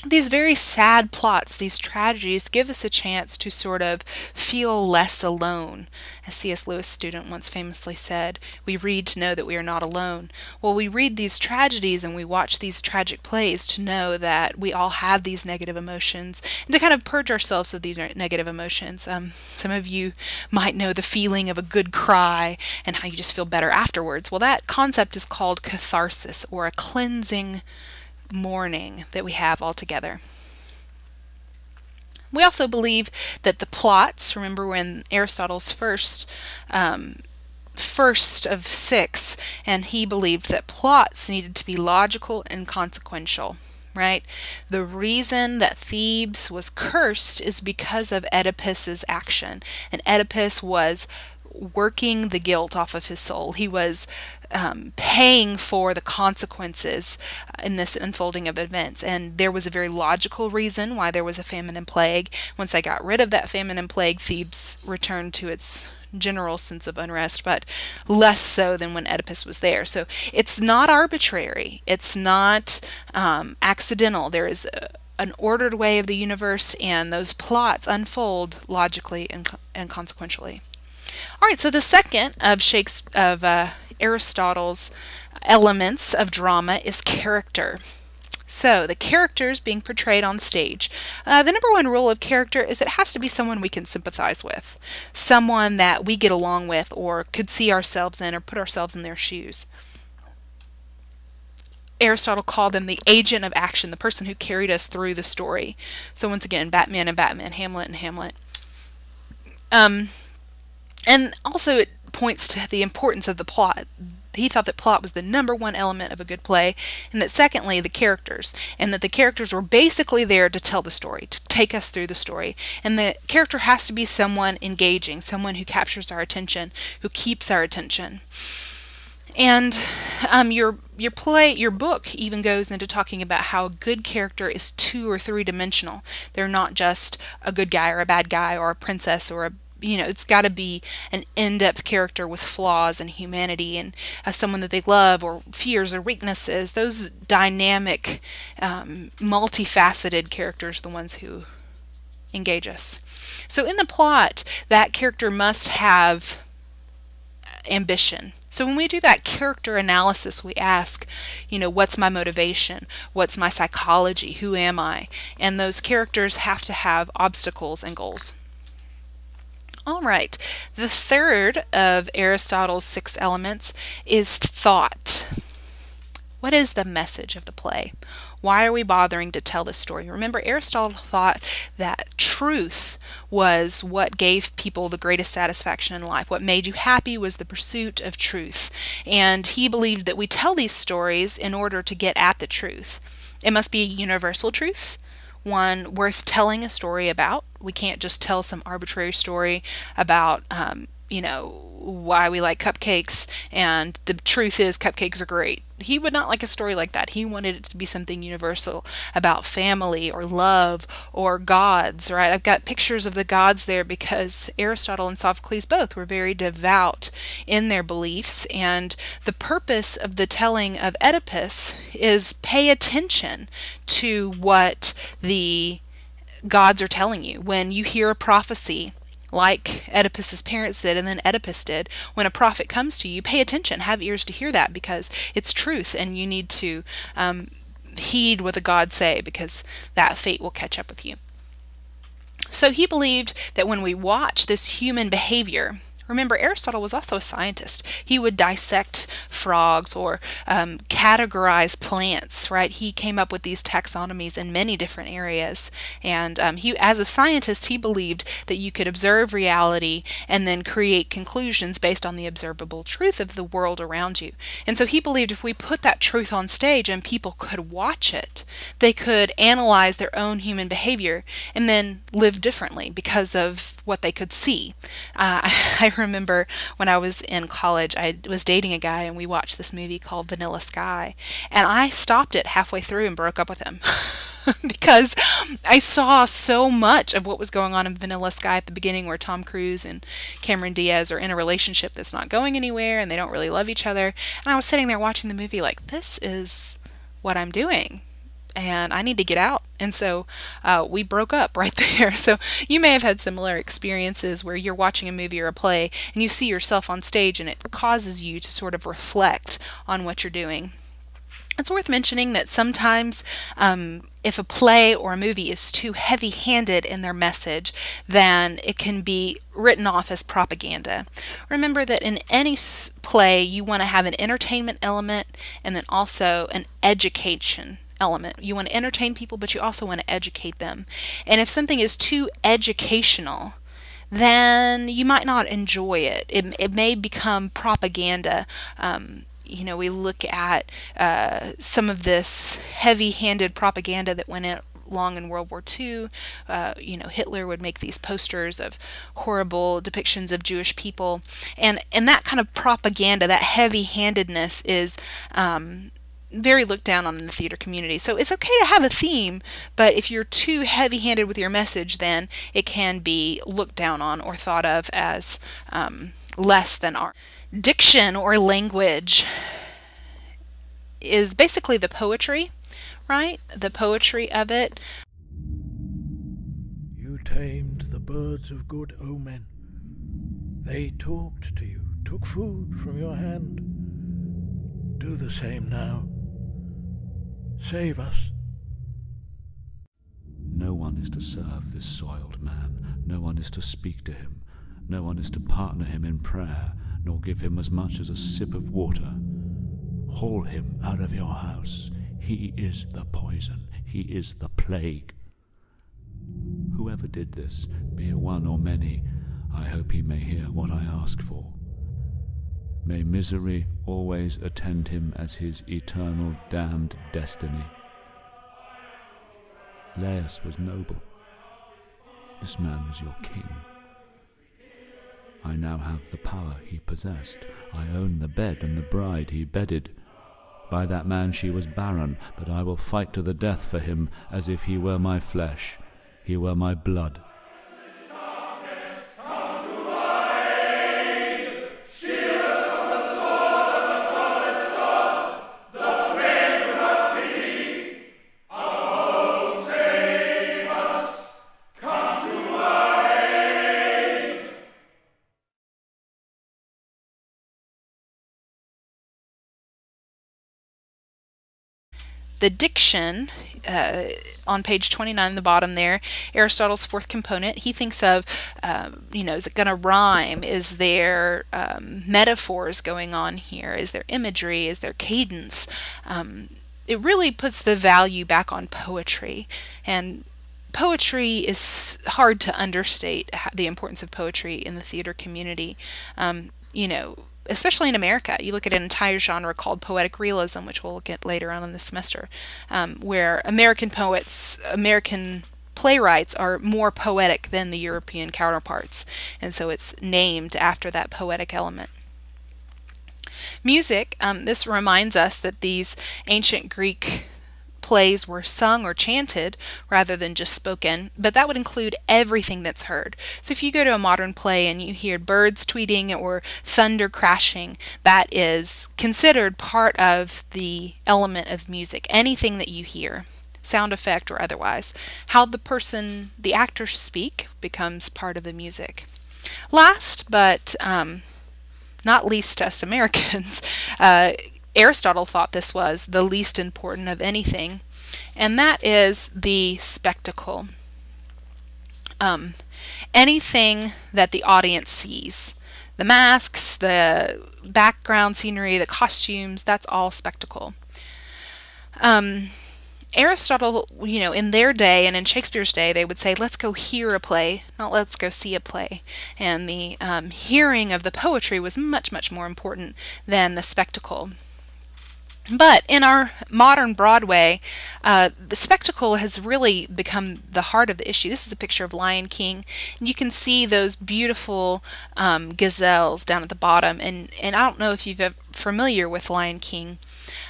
these very sad plots, these tragedies, give us a chance to sort of feel less alone. As C.S. Lewis' student once famously said, we read to know that we are not alone. Well, we read these tragedies and we watch these tragic plays to know that we all have these negative emotions and to kind of purge ourselves of these negative emotions. Some of you might know the feeling of a good cry and how you just feel better afterwards. Well, that concept is called catharsis, or a cleansing mourning that we have all together. We also believe that the plots, remember when Aristotle's first of six, and he believed that plots needed to be logical and consequential, right? The reason that Thebes was cursed is because of Oedipus's action, and Oedipus was working the guilt off of his soul. He was paying for the consequences in this unfolding of events. And there was a very logical reason why there was a famine and plague. Once they got rid of that famine and plague, Thebes returned to its general sense of unrest, but less so than when Oedipus was there. So it's not arbitrary. It's not accidental. There is an ordered way of the universe, and those plots unfold logically and consequentially. All right, so the second of Aristotle's elements of drama is character. So the characters being portrayed on stage. The number one rule of character is it has to be someone we can sympathize with, someone that we get along with or could see ourselves in or put ourselves in their shoes. Aristotle called them the agent of action, the person who carried us through the story. So once again, Batman and Batman, Hamlet and Hamlet. And also it points to the importance of the plot. He thought that plot was the number one element of a good play, and that secondly, the characters, and that the characters were basically there to tell the story, to take us through the story. And the character has to be someone engaging, someone who captures our attention, who keeps our attention. And your book even goes into talking about how a good character is 2 or 3 dimensional. They're not just a good guy or a bad guy or a princess or it's got to be an in-depth character with flaws and humanity and someone that they love or fears or weaknesses. Those dynamic, multifaceted characters are the ones who engage us. So in the plot, that character must have ambition. So when we do that character analysis, we ask, what's my motivation? What's my psychology? Who am I? And those characters have to have obstacles and goals. All right, the third of Aristotle's 6 elements is thought. What is the message of the play? Why are we bothering to tell the story? Remember, Aristotle thought that truth was what gave people the greatest satisfaction in life. What made you happy was the pursuit of truth. And he believed that we tell these stories in order to get at the truth. It must be a universal truth, one worth telling a story about. We can't just tell some arbitrary story about, why we like cupcakes, and the truth is cupcakes are great. He would not like a story like that. He wanted it to be something universal about family or love or gods, right? I've got pictures of the gods there because Aristotle and Sophocles both were very devout in their beliefs, and the purpose of the telling of Oedipus is pay attention to what the gods are telling you. When you hear a prophecy, like Oedipus's parents did and then Oedipus did, when a prophet comes to you, pay attention, have ears to hear that, because it's truth and you need to heed what the gods say, because that fate will catch up with you. So he believed that when we watch this human behavior, remember, Aristotle was also a scientist. He would dissect frogs or categorize plants, right? He came up with these taxonomies in many different areas. And he, as a scientist, he believed that you could observe reality and then create conclusions based on the observable truth of the world around you. And so he believed if we put that truth on stage and people could watch it, they could analyze their own human behavior and then live differently because of what they could see. I remember when I was in college, I was dating a guy and we watched this movie called Vanilla Sky, and I stopped it halfway through and broke up with him because I saw so much of what was going on in Vanilla Sky at the beginning, where Tom Cruise and Cameron Diaz are in a relationship that's not going anywhere and they don't really love each other. And I was sitting there watching the movie like, this is what I'm doing, and I need to get out. And so we broke up right there. So you may have had similar experiences where you're watching a movie or a play and you see yourself on stage and it causes you to sort of reflect on what you're doing. It's worth mentioning that sometimes if a play or a movie is too heavy-handed in their message, then it can be written off as propaganda. Remember that in any play, you want to have an entertainment element and then also an education element. You want to entertain people, but you also want to educate them. And if something is too educational, then you might not enjoy it. It may become propaganda. You know, we look at some of this heavy-handed propaganda that went along in World War II. You know, Hitler would make these posters of horrible depictions of Jewish people, and that kind of propaganda, that heavy-handedness, is very looked down on in the theater community. So it's okay to have a theme, but if you're too heavy-handed with your message, then it can be looked down on or thought of as less than art. Diction or language is basically the poetry, right? The poetry of it. You tamed the birds of good omen. They talked to you, took food from your hand. Do the same now. Save us. No one is to serve this soiled man. No one is to speak to him. No one is to partner him in prayer, nor give him as much as a sip of water. Haul him out of your house. He is the poison. He is the plague. Whoever did this, be it one or many, I hope he may hear what I ask for. May misery always attend him as his eternal damned destiny. Laius was noble. This man was your king. I now have the power he possessed. I own the bed and the bride he bedded. By that man she was barren, but I will fight to the death for him as if he were my flesh, he were my blood. The diction, on page 29 in the bottom there, Aristotle's fourth component, he thinks of, you know, is it going to rhyme? Is there metaphors going on here? Is there imagery? Is there cadence? It really puts the value back on poetry. And poetry is hard to understate the importance of poetry in the theater community. You know, especially in America. You look at an entire genre called poetic realism, which we'll look at later on in the semester, where American poets, American playwrights are more poetic than the European counterparts, and so it's named after that poetic element. Music, this reminds us that these ancient Greek plays were sung or chanted rather than just spoken, but that would include everything that's heard. So if you go to a modern play and you hear birds tweeting or thunder crashing, that is considered part of the element of music. Anything that you hear, sound effect or otherwise. How the actors speak becomes part of the music. Last but not least to us Americans, Aristotle thought this was the least important of anything, and that is the spectacle. Um, Anything that the audience sees, the masks, the background scenery, the costumes, that's all spectacle. Um, Aristotle, in their day and in Shakespeare's day, they would say, let's go hear a play, not let's go see a play. And the hearing of the poetry was much, much more important than the spectacle. But in our modern Broadway, the spectacle has really become the heart of the issue. This is a picture of Lion King, and you can see those beautiful gazelles down at the bottom. And I don't know if you're familiar with Lion King,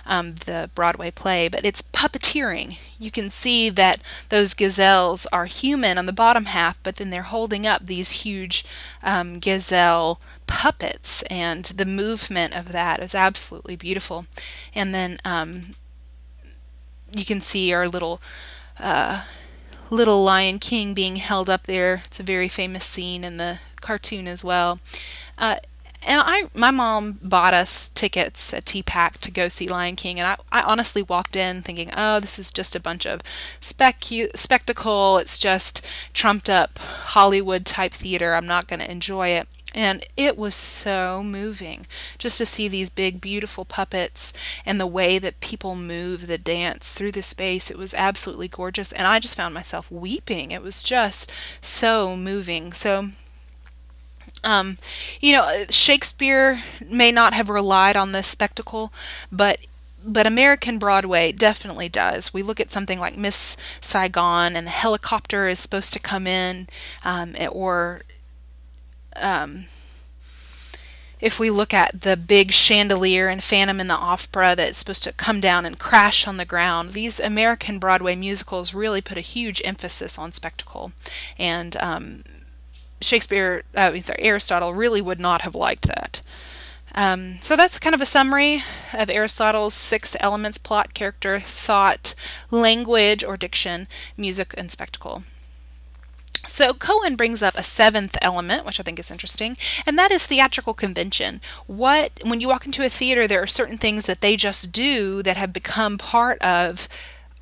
the Broadway play, but it's puppeteering. You can see that those gazelles are human on the bottom half, but then they're holding up these huge gazelle puppets, and the movement of that is absolutely beautiful. And then you can see our little Lion King being held up there. It's a very famous scene in the cartoon as well. And my mom bought us tickets at TPAC to go see Lion King, and I honestly walked in thinking, oh, this is just a bunch of spectacle. It's just trumped up Hollywood type theater. I'm not going to enjoy it. And it was so moving just to see these big, beautiful puppets and the way that people move the dance through the space. It was absolutely gorgeous, and I just found myself weeping. It was just so moving. So Shakespeare may not have relied on this spectacle, but American Broadway definitely does. We look at something like Miss Saigon, and the helicopter is supposed to come in, or if we look at the big chandelier in Phantom in the Opera that's supposed to come down and crash on the ground, these American Broadway musicals really put a huge emphasis on spectacle. And Aristotle really would not have liked that. So that's kind of a summary of Aristotle's 6 elements: plot, character, thought, language or diction, music, and spectacle. So Cohen brings up a 7th element, which I think is interesting, and that is theatrical convention. When you walk into a theater, there are certain things that they just do that have become part of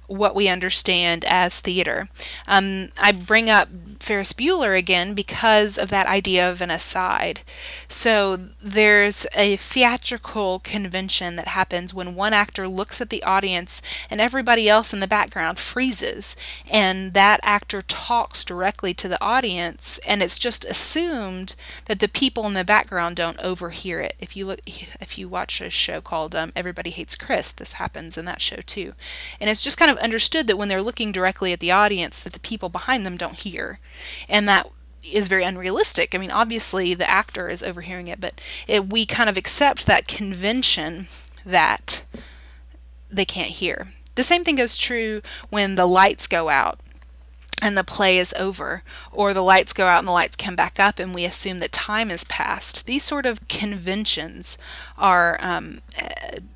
what we understand as theater. I bring up Ferris Bueller again because of that idea of an aside. So there's a theatrical convention that happens when one actor looks at the audience and everybody else in the background freezes, and that actor talks directly to the audience, and it's just assumed that the people in the background don't overhear it. If you watch a show called Everybody Hates Chris, this happens in that show too. And it's just kind of understood that when they're looking directly at the audience, that the people behind them don't hear. And that is very unrealistic. I mean, obviously the actor is overhearing it, but we kind of accept that convention that they can't hear. The same thing goes true when the lights go out and the play is over, or the lights go out and the lights come back up and we assume that time has passed. These sort of conventions are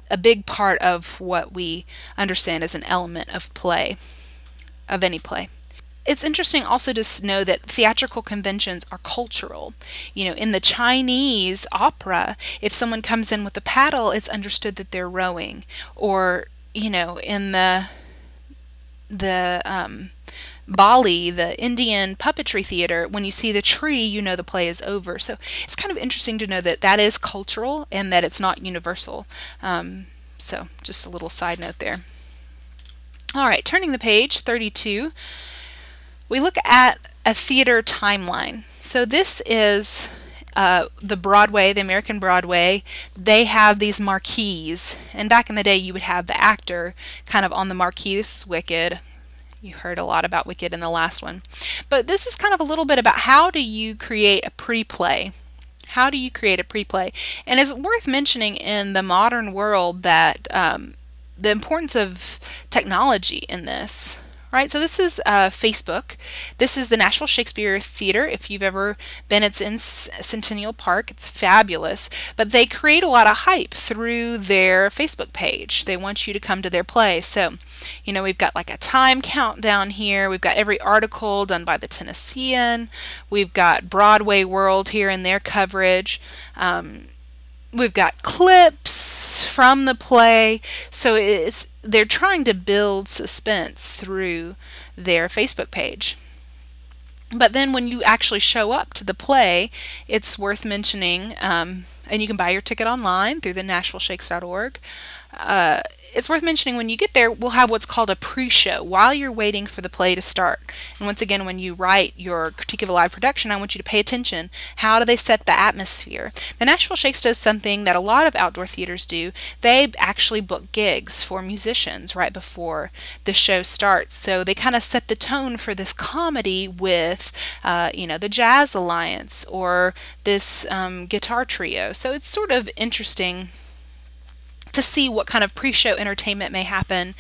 a big part of what we understand as an element of play, of any play. It's interesting also to know that theatrical conventions are cultural. In the Chinese opera, if someone comes in with a paddle, it's understood that they're rowing. Or, in the Bali, the Indian puppetry theater, when you see the tree, you know the play is over. So it's kind of interesting to know that that is cultural and that it's not universal. So just a little side note there. All right, turning the page, 32. We look at a theater timeline. So this is the Broadway, the American Broadway. They have these marquees, and back in the day you would have the actor kind of on the marquee. This is Wicked. You heard a lot about Wicked in the last one. But this is kind of a little bit about how do you create a pre-play. How do you create a pre-play? And it's worth mentioning in the modern world that the importance of technology in this. Right, so this is Facebook. This is the Nashville Shakespeare Theater. If you've ever been, it's in Centennial Park. It's fabulous. But they create a lot of hype through their Facebook page. They want you to come to their play. So, we've got like a time countdown here. We've got every article done by the Tennessean. We've got Broadway World here in their coverage. We've got clips from the play. So they're trying to build suspense through their Facebook page. But then when you actually show up to the play, it's worth mentioning, and you can buy your ticket online through the NashvilleShakes.org. It's worth mentioning when you get there, we'll have what's called a pre-show while you're waiting for the play to start. And once again, when you write your critique of a live production, I want you to pay attention. How do they set the atmosphere? The Nashville Shakes does something that a lot of outdoor theaters do. They actually book gigs for musicians right before the show starts. So they kind of set the tone for this comedy with, the Jazz Alliance or this guitar trio. So it's sort of interesting to see what kind of pre-show entertainment may happen.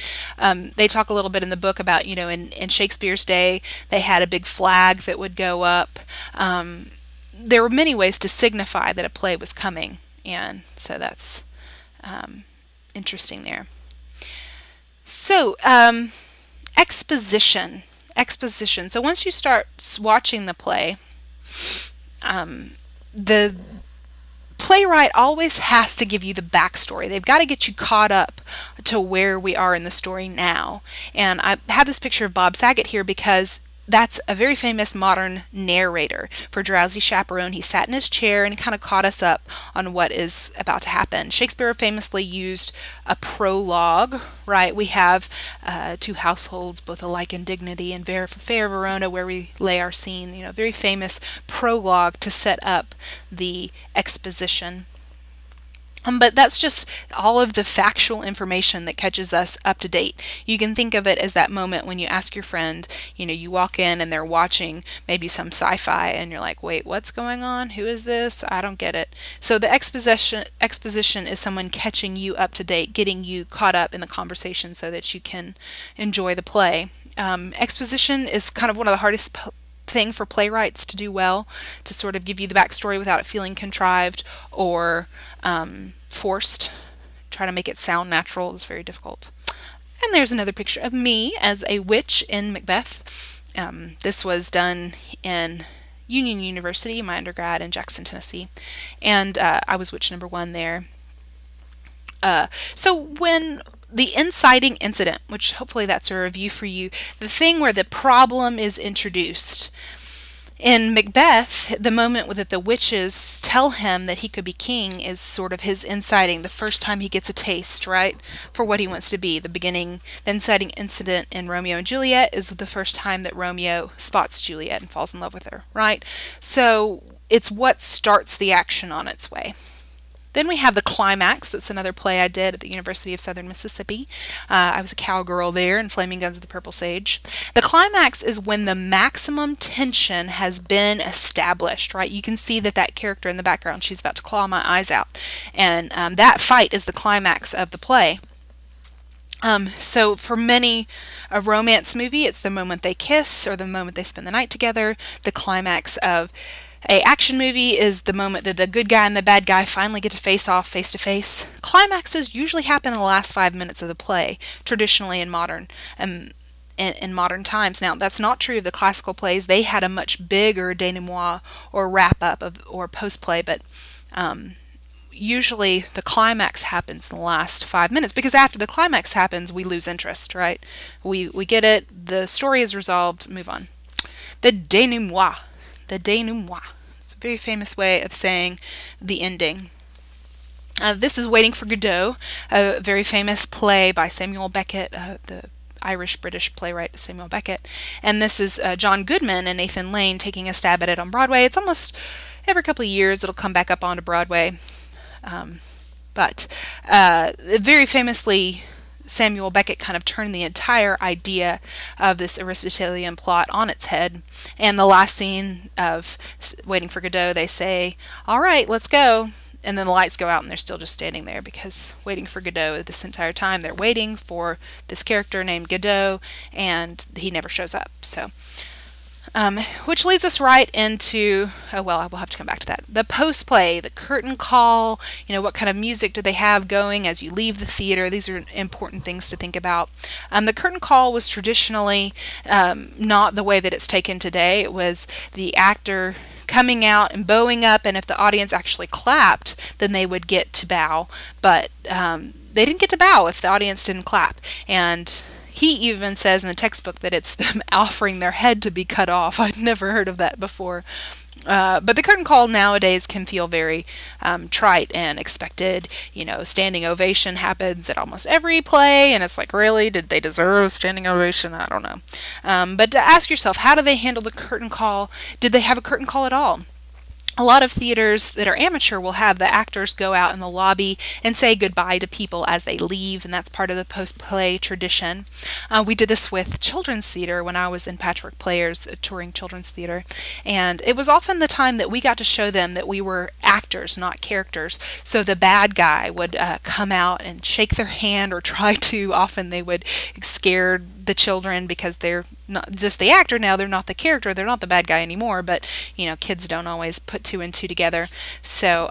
They talk a little bit in the book about, in Shakespeare's day, they had a big flag that would go up. There were many ways to signify that a play was coming, and so that's interesting there. So, exposition. So once you start watching the play, the playwright always has to give you the backstory. They've got to get you caught up to where we are in the story now. And I have this picture of Bob Saget here because that's a very famous modern narrator for Drowsy Chaperone. He sat in his chair and kind of caught us up on what is about to happen. Shakespeare famously used a prologue, right? We have two households, both alike in dignity, and Fair Verona, where we lay our scene. Very famous prologue to set up the exposition. But that's just all of the factual information that catches us up to date. You can think of it as that moment when you ask your friend, you walk in and they're watching maybe some sci-fi and you're like, wait, what's going on? Who is this? I don't get it. So the exposition is someone catching you up to date, getting you caught up in the conversation so that you can enjoy the play. Exposition is kind of one of the hardest thing for playwrights to do well, to sort of give you the backstory without it feeling contrived or forced. Try to make it sound natural is very difficult. And there's another picture of me as a witch in Macbeth. This was done in Union University, my undergrad in Jackson, Tennessee, and I was witch number 1 there. So when the inciting incident, which hopefully that's a review for you, the thing where the problem is introduced. In Macbeth, the moment that the witches tell him that he could be king is sort of his inciting, the first time he gets a taste, right, for what he wants to be. The inciting incident in Romeo and Juliet is the first time that Romeo spots Juliet and falls in love with her, right? So it's what starts the action on its way. Then we have the climax. That's another play I did at the University of Southern Mississippi. I was a cowgirl there in Flaming Guns of the Purple Sage. The climax is when the maximum tension has been established, right? You can see that character in the background, she's about to claw my eyes out. And that fight is the climax of the play. So for many, a romance movie, it's the moment they kiss or the moment they spend the night together. The climax of a action movie is the moment that the good guy and the bad guy finally get to face off face to face. Climaxes usually happen in the last 5 minutes of the play, traditionally in modern times. Now, that's not true of the classical plays. They had a much bigger denouement or wrap-up or post-play, but usually the climax happens in the last 5 minutes, because after the climax happens, we lose interest, right? We get it, the story is resolved, move on. The denouement. It's a very famous way of saying the ending. This is Waiting for Godot, a very famous play by Samuel Beckett, the Irish-British playwright Samuel Beckett. And this is John Goodman and Nathan Lane taking a stab at it on Broadway. It's almost every couple of years it'll come back up onto Broadway. But very famously, Samuel Beckett kind of turned the entire idea of this Aristotelian plot on its head. And the last scene of Waiting for Godot, they say, all right, let's go. And then the lights go out and they're still just standing there, because waiting for Godot this entire time, they're waiting for this character named Godot, and he never shows up. So, which leads us right into, oh well, I will have to come back to that. The post-play, the curtain call, what kind of music do they have going as you leave the theater? These are important things to think about. The curtain call was traditionally not the way that it's taken today. It was the actor coming out and bowing up, and if the audience actually clapped, then they would get to bow. But they didn't get to bow if the audience didn't clap. And He even says in the textbook that it's them offering their head to be cut off. I'd never heard of that before. But the curtain call nowadays can feel very trite and expected. Standing ovation happens at almost every play, and it's like, really? Did they deserve standing ovation? I don't know. But to ask yourself, how do they handle the curtain call? Did they have a curtain call at all? A lot of theaters that are amateur will have the actors go out in the lobby and say goodbye to people as they leave, and that's part of the post-play tradition. We did this with children's theater when I was in Patchwork Players, touring children's theater, and it was often the time that we got to show them that we were actors, not characters. So the bad guy would come out and shake their hand or try to. Often they would scare the children because they're not just the actor now, they're not the character, they're not the bad guy anymore, but kids don't always put two and two together. So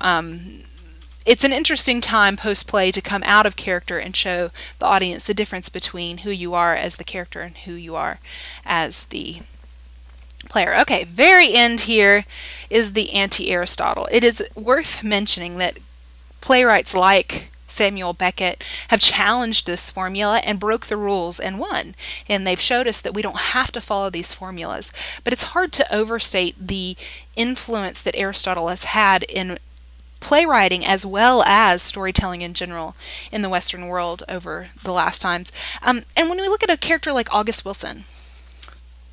it's an interesting time post-play to come out of character and show the audience the difference between who you are as the character and who you are as the player. Okay, very end here is the Anti-Aristotle. It is worth mentioning that playwrights like Samuel Beckett have challenged this formula and broke the rules and won. And they've showed us that we don't have to follow these formulas. But it's hard to overstate the influence that Aristotle has had in playwriting as well as storytelling in general in the Western world over the last times. And when we look at a character like August Wilson,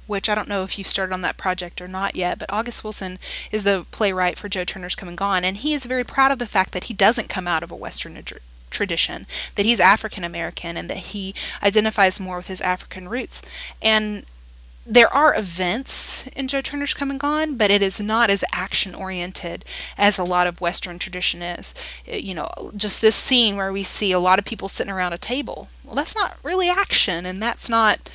which I don't know if you started on that project or not yet, but August Wilson is the playwright for Joe Turner's Come and Gone, and he is very proud of the fact that he doesn't come out of a Western tradition, that he's African American, and that he identifies more with his African roots. And there are events in Joe Turner's Come and Gone, but it is not as action-oriented as a lot of Western tradition is. Just this scene where we see a lot of people sitting around a table. Well, that's not really action, and that's not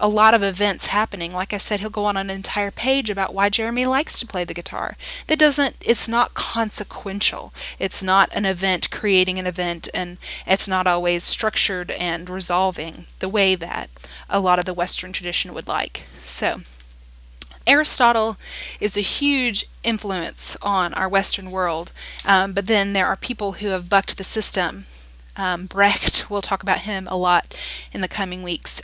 a lot of events happening. Like I said, he'll go on an entire page about why Jeremy likes to play the guitar. It's not consequential. It's not an event creating an event, and it's not always structured and resolving the way that a lot of the Western tradition would like. So Aristotle is a huge influence on our Western world, but then there are people who have bucked the system. Brecht, we'll talk about him a lot in the coming weeks.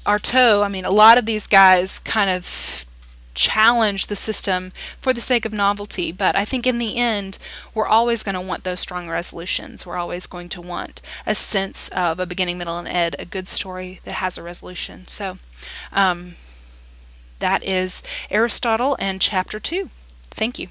Artaud, a lot of these guys kind of challenge the system for the sake of novelty, but I think in the end we're always going to want those strong resolutions. We're always going to want a sense of a beginning, middle, and end, a good story that has a resolution. So that is Aristotle and chapter 2. Thank you.